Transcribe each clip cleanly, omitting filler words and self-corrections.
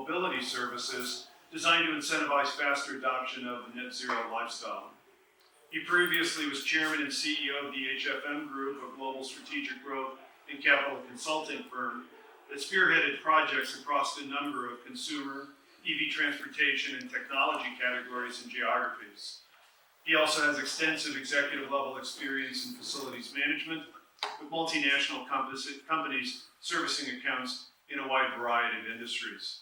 mobility services designed to incentivize faster adoption of the net zero lifestyle. He previously was chairman and CEO of the HFM Group, a global strategic growth and capital consulting firm that spearheaded projects across a number of consumer, EV transportation, and technology categories and geographies. He also has extensive executive level experience in facilities management with multinational companies servicing accounts in a wide variety of industries.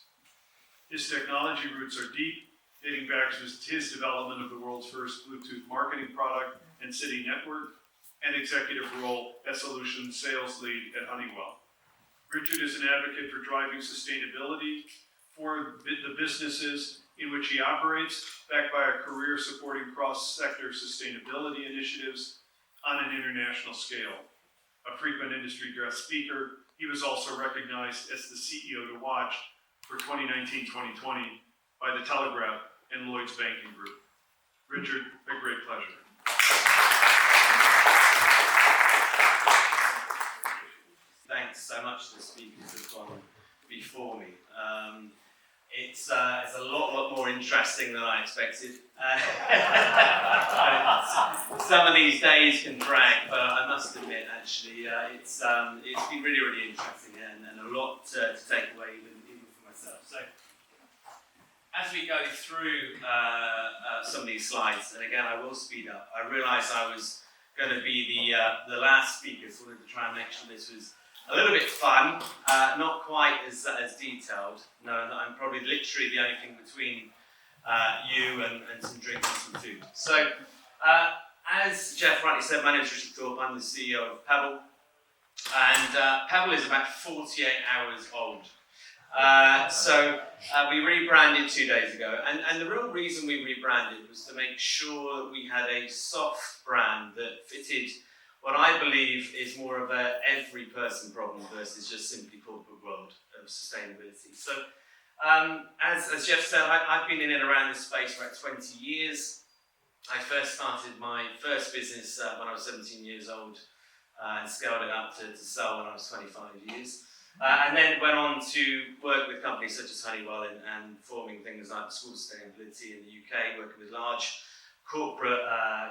His technology roots are deep, dating back to his development of the world's first Bluetooth marketing product and city network, and executive role as solution sales lead at Honeywell. Richard is an advocate for driving sustainability for the businesses in which he operates, backed by a career supporting cross-sector sustainability initiatives on an international scale. A frequent industry guest speaker, he was also recognized as the CEO to watch for 2019-2020 by The Telegraph and Lloyd's Banking Group. Richard, a great pleasure. Thanks so much to the speakers who've gone before me. It's a lot more interesting than I expected. Some of these days can drag, but I must admit, actually, it's been really interesting and a lot to take away even for myself. So, as we go through some of these slides, and again, I will speed up. I realised I was going to be the last speaker, so I wanted to try and make sure this was a little bit fun, not quite as detailed, knowing that I'm probably literally the only thing between you and some drinks and some food. So, as Jeff rightly said, my name is Richard Thorpe. I'm the CEO of Pebble, and Pebble is about 48 hours old. We rebranded 2 days ago, and the real reason we rebranded was to make sure that we had a soft brand that fitted what I believe is more of a every person problem versus just simply corporate world of sustainability. So, as Jeff said, I've been in and around this space for about 20 years. I first started my first business when I was 17 years old and scaled it up to sell when I was 25 years. And then went on to work with companies such as Honeywell and forming things like School of Sustainability in the UK, working with large corporate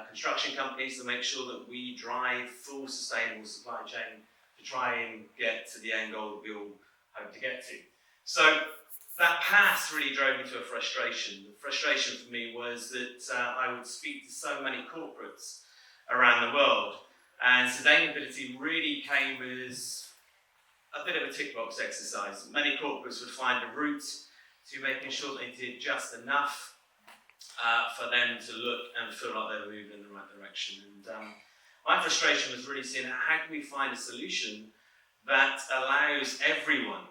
construction companies to make sure that we drive full sustainable supply chain to try and get to the end goal that we all hope to get to. So that path really drove me to a frustration. The frustration for me was that I would speak to so many corporates around the world, and sustainability really came as a bit of a tick box exercise. Many corporates would find a route to making sure they did just enough for them to look and feel like they were moving in the right direction. And my frustration was really seeing how can we find a solution that allows everyone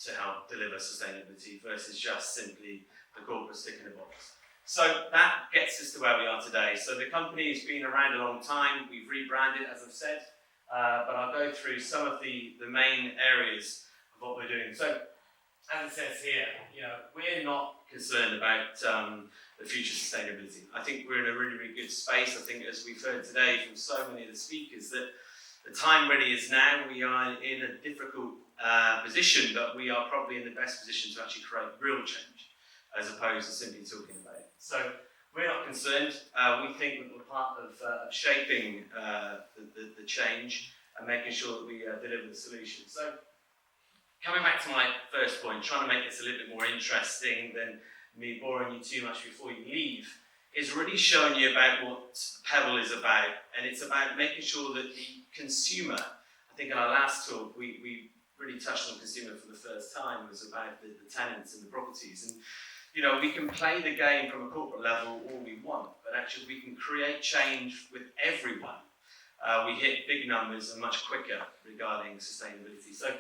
to help deliver sustainability versus just simply the corporate sticking a box. So that gets us to where we are today. So the company has been around a long time. We've rebranded, as I've said, but I'll go through some of the main areas of what we're doing. So, as it says here, we're not concerned about the future sustainability. I think we're in a really good space. I think, as we've heard today from so many of the speakers, that the time really is now. We are in a difficult position, but we are probably in the best position to actually create real change, as opposed to simply talking about it. So we're not concerned. We think that we're part of shaping the change and making sure that we deliver the solution. So coming back to my first point, trying to make this a little bit more interesting than me boring you too much before you leave, is really showing you about what Pebble is about. And it's about making sure that the consumer, I think in our last talk, we really touched on consumer for the first time, was about the tenants and the properties. And we can play the game from a corporate level all we want, but actually we can create change with everyone. We hit big numbers and much quicker regarding sustainability. So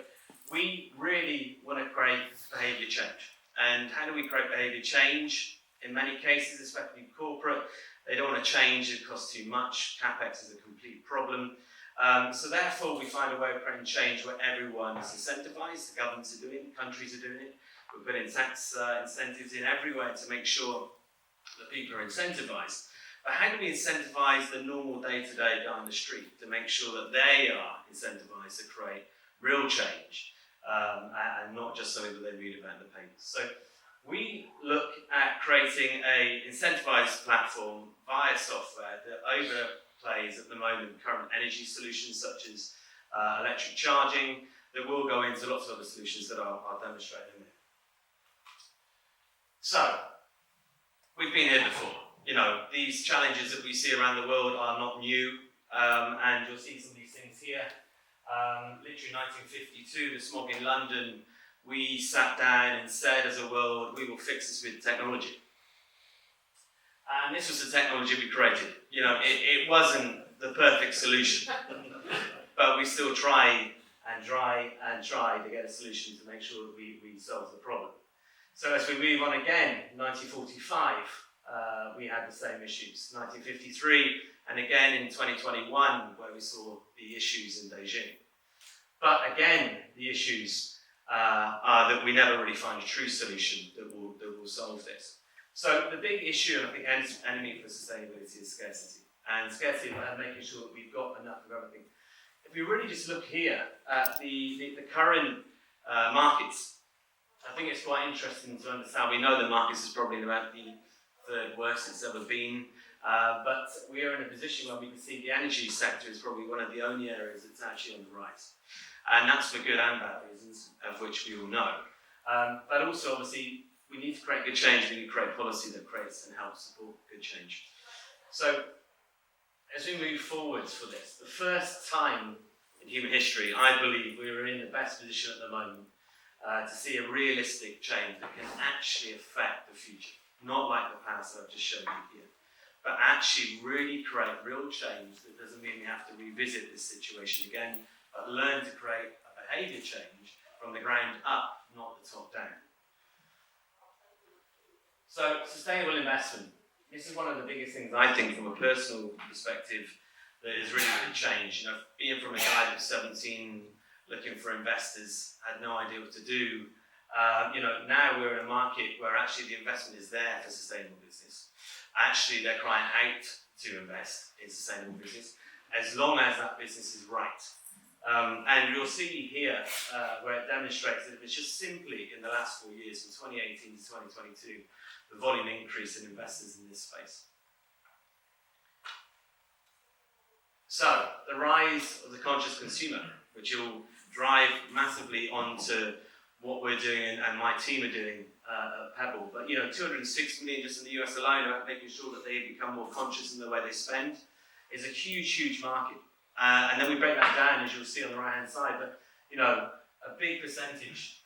we really want to create behaviour change. And how do we create behaviour change? In many cases, especially corporate, they don't want to change, it costs too much, CapEx is a complete problem. So therefore, we find a way of creating change where everyone is incentivised, the governments are doing it, countries are doing it. We're putting tax incentives in everywhere to make sure that people are incentivised. But how do we incentivise the normal day-to-day guy on the street to make sure that they are incentivised to create real change? and not just something that they read about in the papers. So we look at creating a incentivized platform via software that overplays at the moment current energy solutions such as electric charging, that will go into lots of other solutions that I'll demonstrate in a minute. So, we've been here before. These challenges that we see around the world are not new, and you'll see some of these things here. Literally 1952, the smog in London, we sat down and said as a world, we will fix this with technology. And this was the technology we created. It wasn't the perfect solution, but we still tried and tried to get a solution to make sure that we solved the problem. So as we move on again, 1945, we had the same issues. 1953, and again in 2021, where we saw the issues in Beijing. But again, the issues are that we never really find a true solution that will solve this. So the big issue, and I think enemy for sustainability, is scarcity. And scarcity and making sure that we've got enough of everything. If we really just look here at the current markets, I think it's quite interesting to understand. We know the markets is probably about the third worst it's ever been, but we are in a position where we can see the energy sector is probably one of the only areas that's actually on the rise. And that's for good and bad reasons, of which we all know. But also, obviously, we need to create good change. We need to create policy that creates and helps support good change. So, as we move forwards for this, the first time in human history, I believe we are in the best position at the moment to see a realistic change that can actually affect the future. Not like the past that I've just shown you here, but actually really create real change that doesn't mean we have to revisit this situation again, but learn to create a behaviour change from the ground up, not the top down. So, sustainable investment. This is one of the biggest things I think from a personal perspective that has really been changed. Being from a guy that was 17, looking for investors, had no idea what to do. Now we're in a market where actually the investment is there for sustainable business. Actually, they're crying out to invest in sustainable business, as long as that business is right. And you'll see here where it demonstrates that if it's just simply in the last 4 years, from 2018 to 2022, the volume increase in investors in this space. So, the rise of the conscious consumer, which will drive massively onto what we're doing and my team are doing at Pebble. But 206 million just in the US alone about making sure that they become more conscious in the way they spend is a huge, huge market. And then we break that down, as you'll see on the right-hand side. But a big percentage,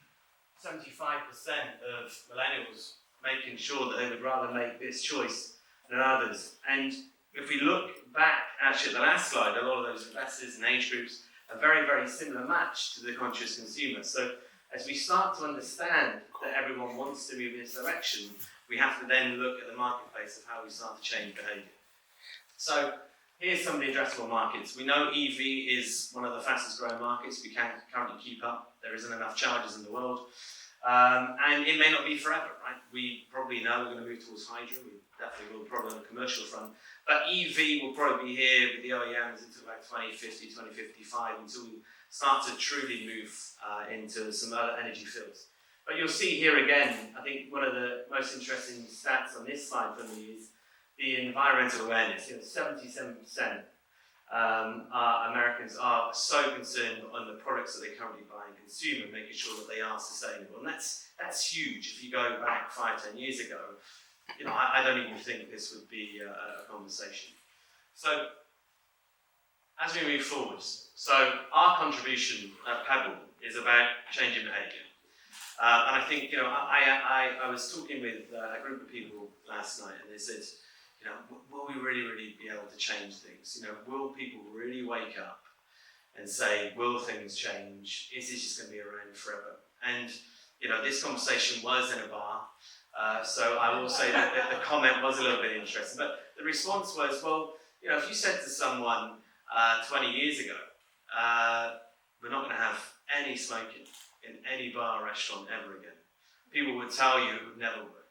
75% of millennials, making sure that they would rather make this choice than others. And if we look back, actually at the last slide, a lot of those investors and age groups are very, very similar match to the conscious consumer. So as we start to understand that everyone wants to move in this direction, we have to then look at the marketplace of how we start to change behaviour. So here's some of the addressable markets. We know EV is one of the fastest growing markets. We can't currently keep up. There isn't enough chargers in the world. And it may not be forever, right? We probably know we're going to move towards hydrogen. We definitely will, probably on the commercial front. But EV will probably be here with the OEMs until about 2050, 2055, until we start to truly move into some other energy fields. But you'll see here again, I think one of the most interesting stats on this slide for me is the environmental awareness. 77% Americans are so concerned on the products that they currently buy and consume and making sure that they are sustainable. And that's huge. If you go back 5-10 years ago, I don't even think this would be a conversation. So, as we move forwards, so our contribution at Pebble is about changing behaviour. And I think, I was talking with a group of people last night, and they said, will we really, really be able to change things? Will people really wake up and say, will things change? Is this just going to be around forever? And, this conversation was in a bar, so I will say that the comment was a little bit interesting. But the response was, well, if you said to someone 20 years ago, we're not going to have any smoking in any bar or restaurant ever again, people would tell you it would never work.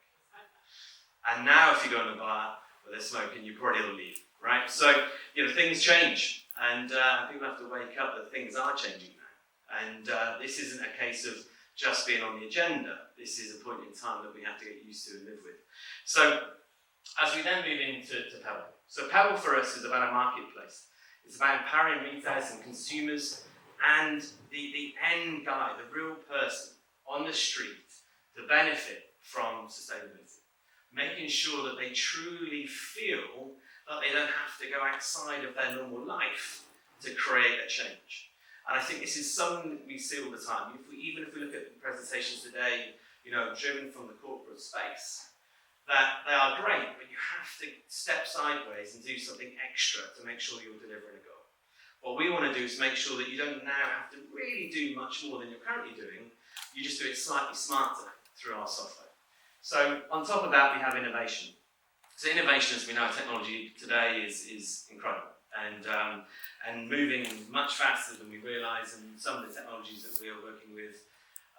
And now if you go in a bar where they're smoking, you probably will leave, right? So, things change, and people have to wake up that things are changing now. And this isn't a case of just being on the agenda. This is a point in time that we have to get used to and live with. So, as we then move into Pebble. So Pebble for us is about a marketplace. It's about empowering retailers and consumers and the end guy, the real person on the street to benefit from sustainability. Making sure that they truly feel that they don't have to go outside of their normal life to create a change. And I think this is something that we see all the time. Even if we look at the presentations today, driven from the corporate space, that they are great, but you have to step sideways and do something extra to make sure you're delivering a goal. What we want to do is make sure that you don't now have to really do much more than you're currently doing. You just do it slightly smarter through our software. So on top of that, we have innovation. So innovation, as we know, technology today is incredible and moving much faster than we realise. And some of the technologies that we are working with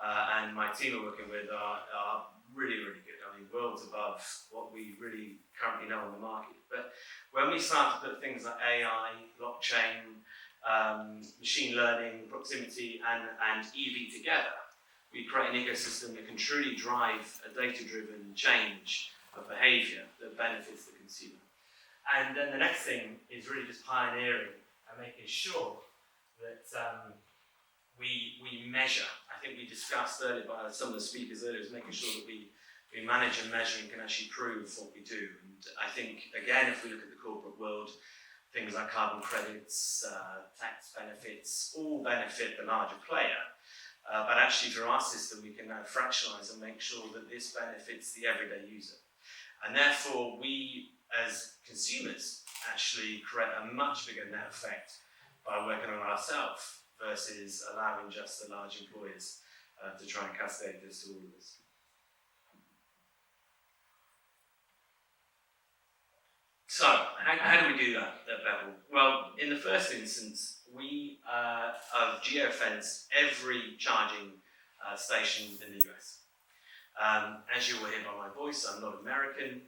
and my team are working with are really, really good. I mean, worlds above what we really currently know on the market. But when we start to put things like AI, blockchain, machine learning, proximity, and EV together, we create an ecosystem that can truly drive a data-driven change of behaviour that benefits the consumer. And then the next thing is really just pioneering and making sure that we measure. I think we discussed earlier by some of the speakers earlier, is making sure that we manage and measure and can actually prove what we do. And I think, again, if we look at the corporate world, things like carbon credits, tax benefits, all benefit the larger player. But actually, through our system, we can now fractionalise and make sure that this benefits the everyday user. And therefore, we, as consumers, actually create a much bigger net effect by working on ourselves versus allowing just the large employers to try and cascade this to all of us. So, how do we do that at Bevel? Well, in the first instance, we have geofenced every charging station in the US. As you will hear by my voice, I'm not American,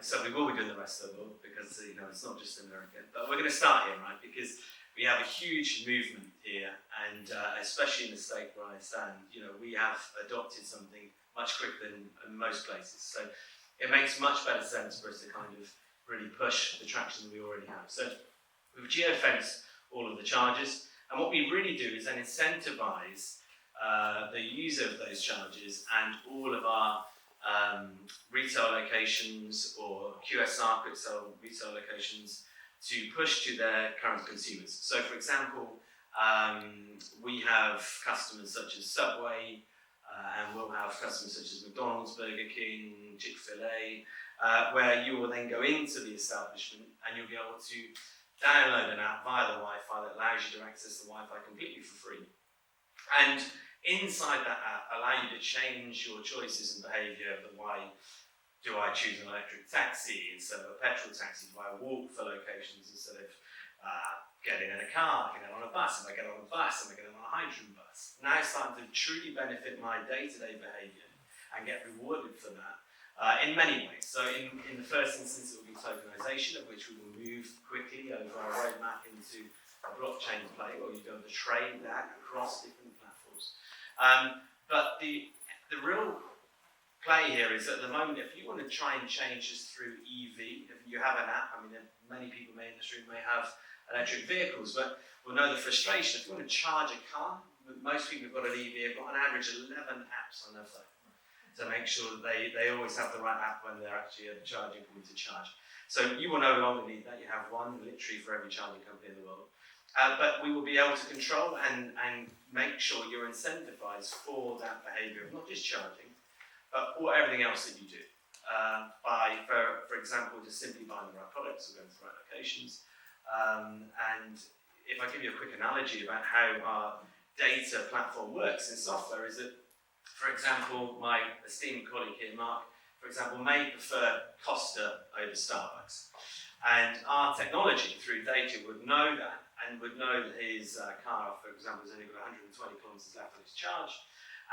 so we will be doing the rest of the world because it's not just America. But we're going to start here, right? Because we have a huge movement here, and especially in the state where I stand, we have adopted something much quicker than in most places. So it makes much better sense for us to kind of really push the traction that we already have. So we've geofenced all of the charges, and what we really do is then incentivize the user of those charges and all of our retail locations or QSR, quick sell retail locations, to push to their current consumers. So for example, we have customers such as Subway, and we'll have customers such as McDonald's, Burger King, Chick-fil-A, where you will then go into the establishment and you'll be able to download an app via the Wi-Fi that allows you to access the Wi-Fi completely for free. And inside that app, allow you to change your choices and behaviour of why do I choose an electric taxi instead of a petrol taxi? Do I walk for locations instead of getting in a car? Can I get on a bus? If I get on a bus, am I getting on a hydrogen bus? Now it's starting to truly benefit my day-to-day behaviour and get rewarded for that in many ways. So in the first instance, it will be tokenization, of which we will move quickly over our roadmap into a blockchain play, or you'll be able to trade that across different platforms. But the real play here is at the moment, if you want to try and change this through EV, if you have an app, I mean, many people in the industry may have electric vehicles, but will know the frustration. If you want to charge a car, most people who've got an EV have got on average 11 apps on their phone to make sure that they always have the right app when they're actually at the charging point to charge. So you will no longer need that. You have one literally for every charging company in the world. But we will be able to control and make sure you're incentivized for that behavior of not just charging, but everything else that you do. By, for example, just simply buying the right products or going to the right locations. And if I give you a quick analogy about how our data platform works in software, is that, for example, my esteemed colleague here, Mark, for example, may prefer Costa over Starbucks. And our technology through data would know that and would know that his car, for example, has only got 120 kilometres left on his charge.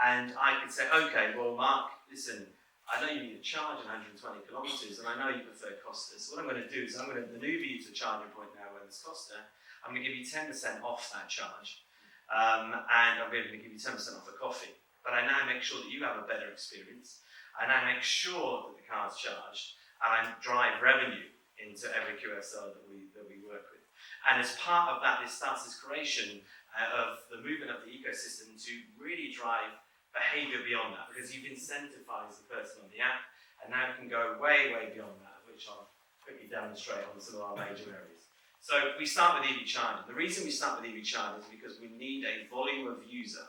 And I could say, okay, well, Mark, listen, I know you need to charge 120 kilometres, and I know you prefer Costa. So what I'm going to do is I'm going to maneuver you to a charging point now where there's Costa. I'm going to give you 10% off that charge. and I'm going to give you 10% off the coffee. But I now make sure that you have a better experience. I now make sure that the car's charged, and I drive revenue into every QSR that we work with. And as part of that, this starts this creation of the movement of the ecosystem to really drive behaviour beyond that, because you've incentivized the person on the app, and now it can go way, way beyond that, which I'll quickly demonstrate on some of our major areas. So we start with EV charging. The reason we start with EV charging is because we need a volume of user.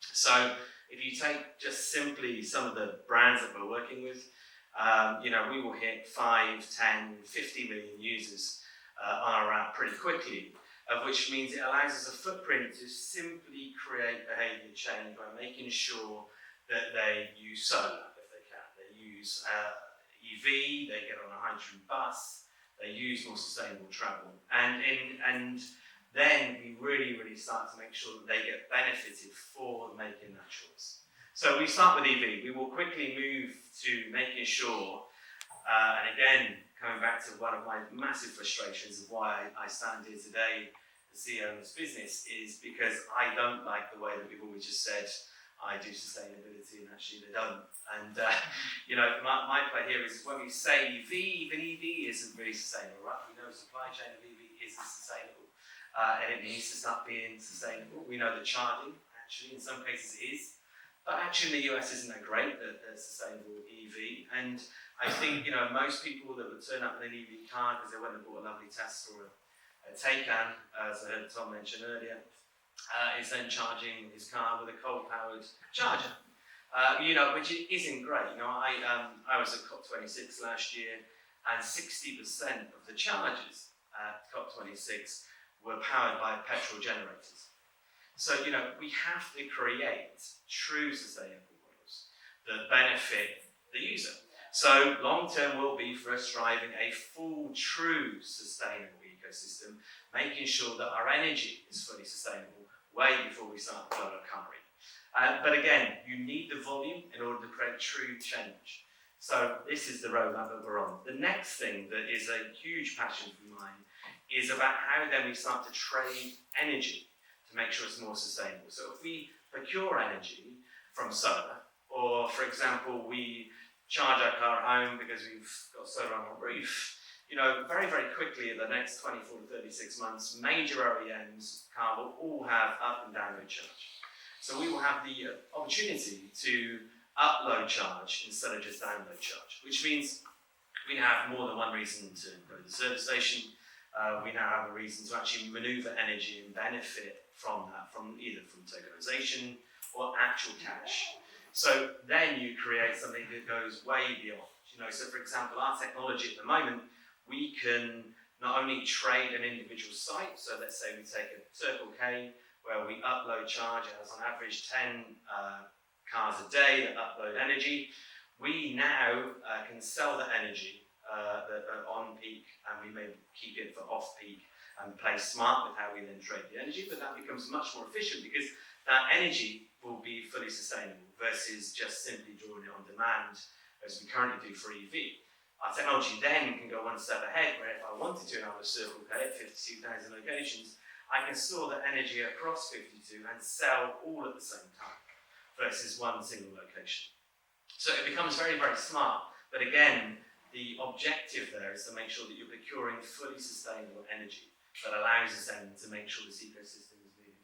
So if you take just simply some of the brands that we're working with, we will hit 5, 10, 50 million users on our app pretty quickly, which means it allows us a footprint to simply create behaviour change by making sure that they use solar if they can. They use EV, they get on a hydrogen bus, they use more sustainable travel. And then we really, really start to make sure that they get benefited for making that choice. So we start with EV. We will quickly move to making sure, and again, coming back to one of my massive frustrations of why I stand here today, the CEO of this business, is because I don't like the way that we've always just said, I do sustainability, and actually they don't. And my play here is when we say EV, even EV isn't really sustainable, right? We know the supply chain of EV isn't sustainable, and it needs to start being sustainable. We know that charging, actually, in some cases is, but actually in the US isn't that great, that sustainable EV. And I think, most people that would turn up in an EV car because they went and bought a lovely Tesla or a Taycan, as I heard Tom mention earlier, is then charging his car with a coal-powered charger, which isn't great. I was at COP26 last year, and 60% of the chargers at COP26 were powered by petrol generators. So, we have to create true sustainable models that benefit the user. So, long-term will be for us driving a full, true, sustainable ecosystem, making sure that our energy is fully sustainable way before we start to blow our car in. But again, you need the volume in order to create true change. So, this is the roadmap that we're on. The next thing that is a huge passion for mine is about how then we start to trade energy to make sure it's more sustainable. So if we procure energy from solar, or for example, we charge our car at home because we've got solar on our roof, very, very quickly in the next 24 to 36 months, major OEMs car will all have up and download charge. So we will have the opportunity to upload charge instead of just download charge, which means we now have more than one reason to go to the service station. We now have a reason to actually maneuver energy and benefit from that, from tokenization or actual cash. So then you create something that goes way beyond. So for example, our technology at the moment, we can not only trade an individual site. So let's say we take a Circle K where we upload charge, it has on average 10 cars a day that upload energy. We now can sell that energy that are on peak, and we may keep it for off peak and play smart with how we then trade the energy, but that becomes much more efficient because that energy will be fully sustainable versus just simply drawing it on demand as we currently do for EV. Our technology then can go one step ahead, where if I wanted to and I was Circle K at 52,000 locations, I can store the energy across 52 and sell all at the same time versus one single location. So it becomes very, very smart, but again, the objective there is to make sure that you're procuring fully sustainable energy that allows us then to make sure this ecosystem is moving.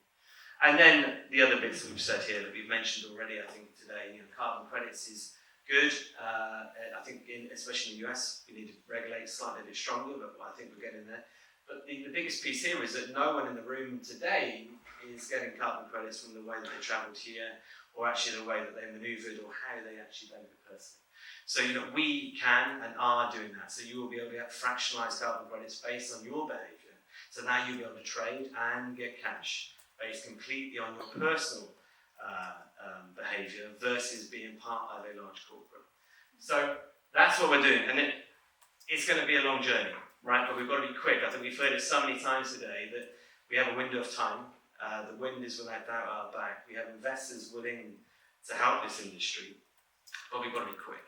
And then the other bits we've said here that we've mentioned already, I think today, carbon credits is good. I think especially in the US, we need to regulate slightly a bit stronger, but I think we're getting there. But the biggest piece here is that no one in the room today is getting carbon credits from the way that they travelled here, or actually the way that they manoeuvred, or how they actually benefit personally. So we can and are doing that. So you will be able to get fractionalised carbon credits based on your behaviour. So now you'll be able to trade and get cash based completely on your personal behaviour versus being part of a large corporate. So that's what we're doing, and it's going to be a long journey, right? But we've got to be quick. I think we've heard it so many times today that we have a window of time. The wind is without doubt at our back. We have investors willing to help this industry, but we've got to be quick.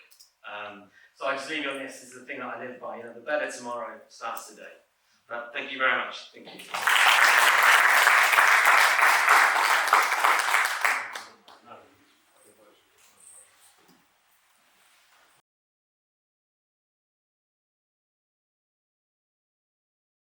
So I just leave you on this. This is the thing that I live by. The better tomorrow starts today. But thank you very much. Thank you.